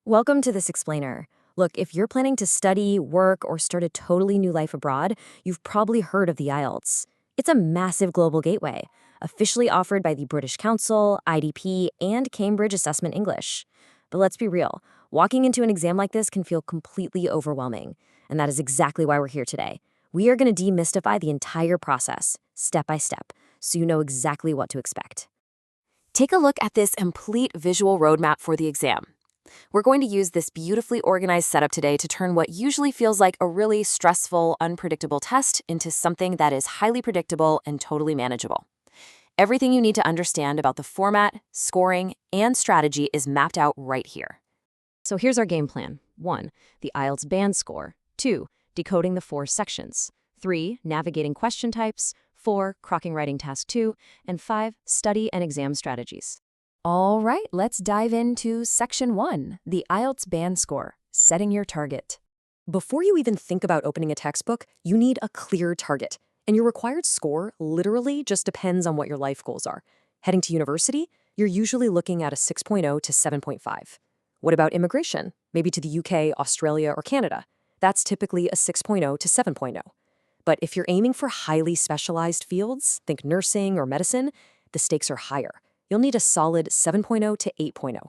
Welcome to This Explainer. Look, if you're planning to study, work, or start a totally new life abroad, you've probably heard of the IELTS. It's a massive global gateway, officially offered by the British Council, IDP, and Cambridge Assessment English. But let's be real, walking into an exam like this can feel completely overwhelming, and that is exactly why we're here today. We are going to demystify the entire process, step by step, so you know exactly what to expect. Take a look at this complete visual roadmap for the exam. We're going to use this beautifully organized setup today to turn what usually feels like a really stressful, unpredictable test into something that is highly predictable and totally manageable. Everything you need to understand about the format, scoring, and strategy is mapped out right here. So here's our game plan. 1. The IELTS band score. 2. Decoding the 4 sections. 3. Navigating question types. 4. Crocking writing task 2. And 5. Study and exam strategies. All right, let's dive into Section 1, the IELTS band score, setting your target. Before you even think about opening a textbook, you need a clear target. And your required score literally just depends on what your life goals are. Heading to university, you're usually looking at a 6.0 to 7.5. What about immigration? Maybe to the UK, Australia, or Canada. That's typically a 6.0 to 7.0. But if you're aiming for highly specialized fields, think nursing or medicine, the stakes are higher. You'll need a solid 7.0 to 8.0.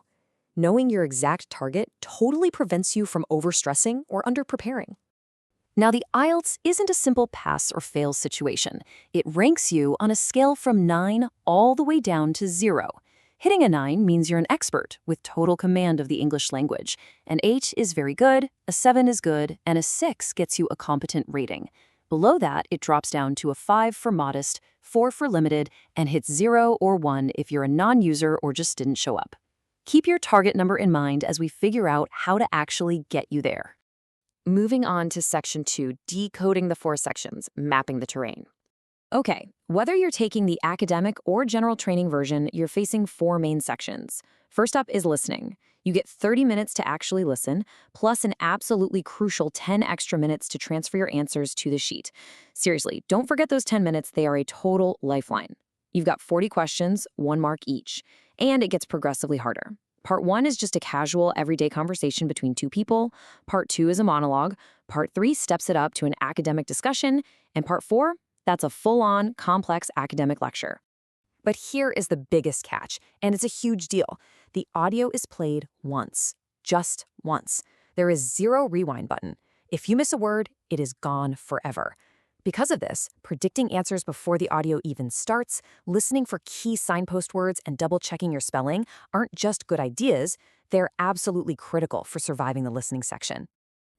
Knowing your exact target totally prevents you from overstressing or underpreparing. Now, the IELTS isn't a simple pass or fail situation. It ranks you on a scale from 9 all the way down to 0. Hitting a 9 means you're an expert with total command of the English language. An 8 is very good, a 7 is good, and a 6 gets you a competent rating. Below that, it drops down to a 5 for modest, 4 for limited, and hits 0 or 1 if you're a non-user or just didn't show up. Keep your target number in mind as we figure out how to actually get you there. Moving on to Section 2, decoding the 4 sections, mapping the terrain. Okay, whether you're taking the academic or general training version, you're facing 4 main sections. First up is listening. You get 30 minutes to actually listen, plus an absolutely crucial 10 extra minutes to transfer your answers to the sheet. Seriously, don't forget those 10 minutes, they are a total lifeline. You've got 40 questions, 1 mark each, and it gets progressively harder. Part 1 is just a casual, everyday conversation between 2 people. Part 2 is a monologue. Part 3 steps it up to an academic discussion. And Part 4, that's a full-on, complex academic lecture. But here is the biggest catch, and it's a huge deal. The audio is played once, just once. There is 0 rewind button. If you miss a word, it is gone forever. Because of this, predicting answers before the audio even starts, listening for key signpost words, and double-checking your spelling aren't just good ideas, they're absolutely critical for surviving the listening section.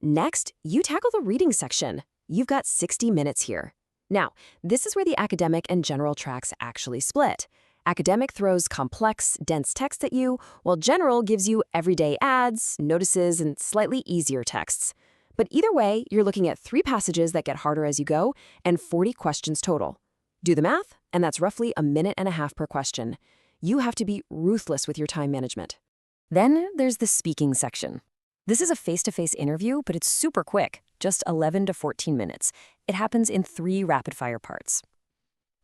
Next, you tackle the reading section. You've got 60 minutes here. Now, this is where the academic and general tracks actually split. Academic throws complex, dense text at you, while general gives you everyday ads, notices, and slightly easier texts. But either way, you're looking at 3 passages that get harder as you go, and 40 questions total. Do the math, and that's roughly a minute and a half per question. You have to be ruthless with your time management. Then there's the speaking section. This is a face-to-face interview, but it's super quick, just 11 to 14 minutes. It happens in 3 rapid-fire parts.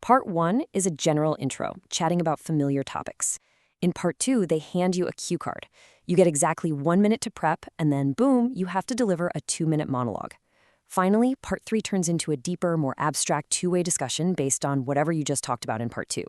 Part 1 is a general intro, chatting about familiar topics. In Part 2, they hand you a cue card. You get exactly 1 minute to prep, and then boom, you have to deliver a 2-minute monologue. Finally, Part 3 turns into a deeper, more abstract 2-way discussion based on whatever you just talked about in Part 2.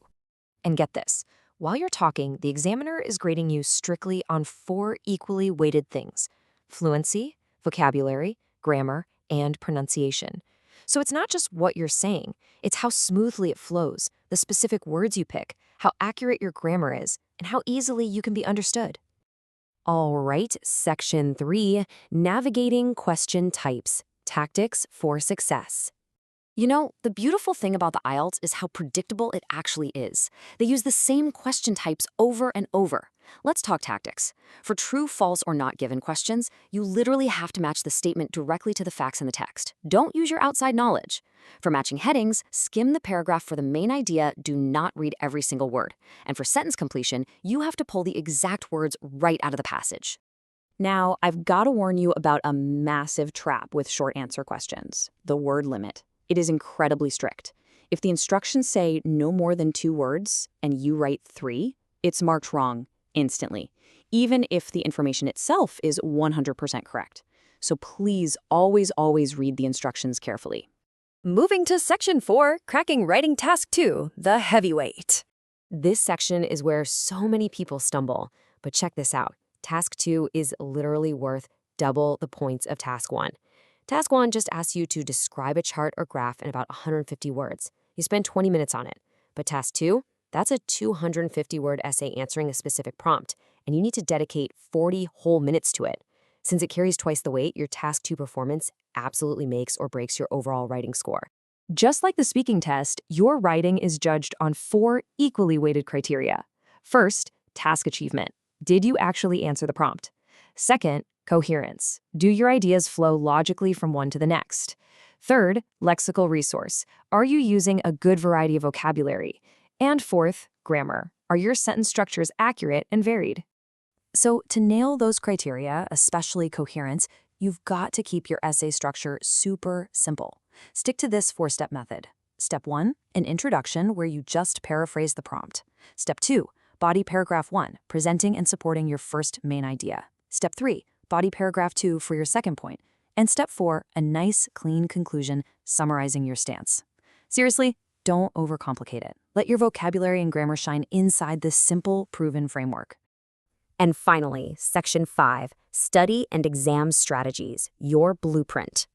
And get this, while you're talking, the examiner is grading you strictly on 4 equally weighted things: fluency, vocabulary, grammar, and pronunciation. So it's not just what you're saying, it's how smoothly it flows, the specific words you pick, how accurate your grammar is, and how easily you can be understood. All right, Section 3, navigating question types, tactics for success. You know, the beautiful thing about the IELTS is how predictable it actually is. They use the same question types over and over. Let's talk tactics. For true, false, or not given questions, you literally have to match the statement directly to the facts in the text. Don't use your outside knowledge. For matching headings, skim the paragraph for the main idea, do not read every single word. And for sentence completion, you have to pull the exact words right out of the passage. Now, I've got to warn you about a massive trap with short answer questions: the word limit. It is incredibly strict. If the instructions say no more than 2 words and you write 3, it's marked wrong instantly. even if the information itself is 100% correct. So please always read the instructions carefully. Moving to Section 4, Cracking Writing Task 2, the heavyweight. This section is where so many people stumble. But check this out. Task 2 is literally worth double the points of Task 1. Task 1 just asks you to describe a chart or graph in about 150 words. You spend 20 minutes on it. But Task 2, that's a 250-word essay answering a specific prompt, and you need to dedicate 40 whole minutes to it. Since it carries twice the weight, your Task 2 performance absolutely makes or breaks your overall writing score. Just like the speaking test, your writing is judged on 4 equally weighted criteria. First, task achievement. Did you actually answer the prompt? Second, coherence. Do your ideas flow logically from one to the next? Third, lexical resource. Are you using a good variety of vocabulary? And fourth, grammar. Are your sentence structures accurate and varied? So to nail those criteria, especially coherence, you've got to keep your essay structure super simple. Stick to this 4-step method. Step 1, an introduction where you just paraphrase the prompt. Step 2, body paragraph 1, presenting and supporting your first main idea. Step 3, body paragraph 2 for your second point. And step 4, a nice, clean conclusion summarizing your stance. Seriously, don't overcomplicate it. Let your vocabulary and grammar shine inside this simple, proven framework. And finally, Section 5, Study and Exam Strategies, your blueprint.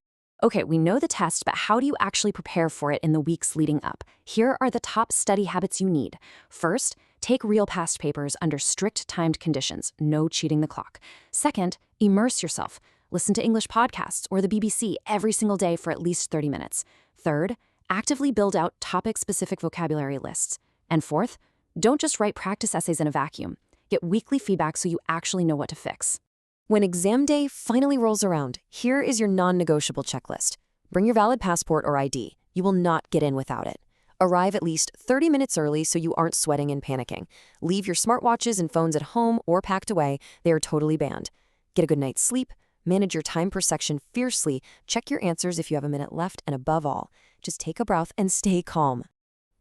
Okay, we know the test, but how do you actually prepare for it in the weeks leading up? Here are the top study habits you need. First, take real past papers under strict timed conditions, no cheating the clock. Second, immerse yourself. Listen to English podcasts or the BBC every single day for at least 30 minutes. Third, actively build out topic-specific vocabulary lists. And fourth, don't just write practice essays in a vacuum. Get weekly feedback so you actually know what to fix. When exam day finally rolls around, here is your non-negotiable checklist. Bring your valid passport or ID. You will not get in without it. Arrive at least 30 minutes early so you aren't sweating and panicking. Leave your smartwatches and phones at home or packed away. They are totally banned. Get a good night's sleep. Manage your time per section fiercely. Check your answers if you have a minute left. And above all, just take a breath and stay calm.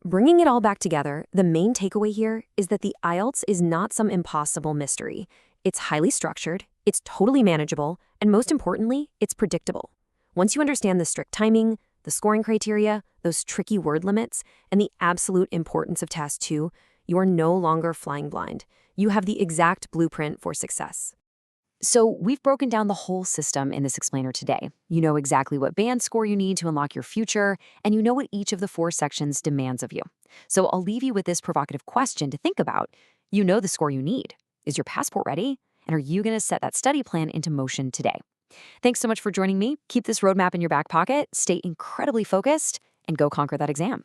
Bringing it all back together, the main takeaway here is that the IELTS is not some impossible mystery. It's highly structured, it's totally manageable, and most importantly, it's predictable. Once you understand the strict timing, the scoring criteria, those tricky word limits, and the absolute importance of Task 2, you are no longer flying blind. You have the exact blueprint for success. So we've broken down the whole system in this explainer today. You know exactly what band score you need to unlock your future, and you know what each of the 4 sections demands of you. So I'll leave you with this provocative question to think about. You know the score you need. Is your passport ready? And are you going to set that study plan into motion today? Thanks so much for joining me. Keep this roadmap in your back pocket, stay incredibly focused, and go conquer that exam.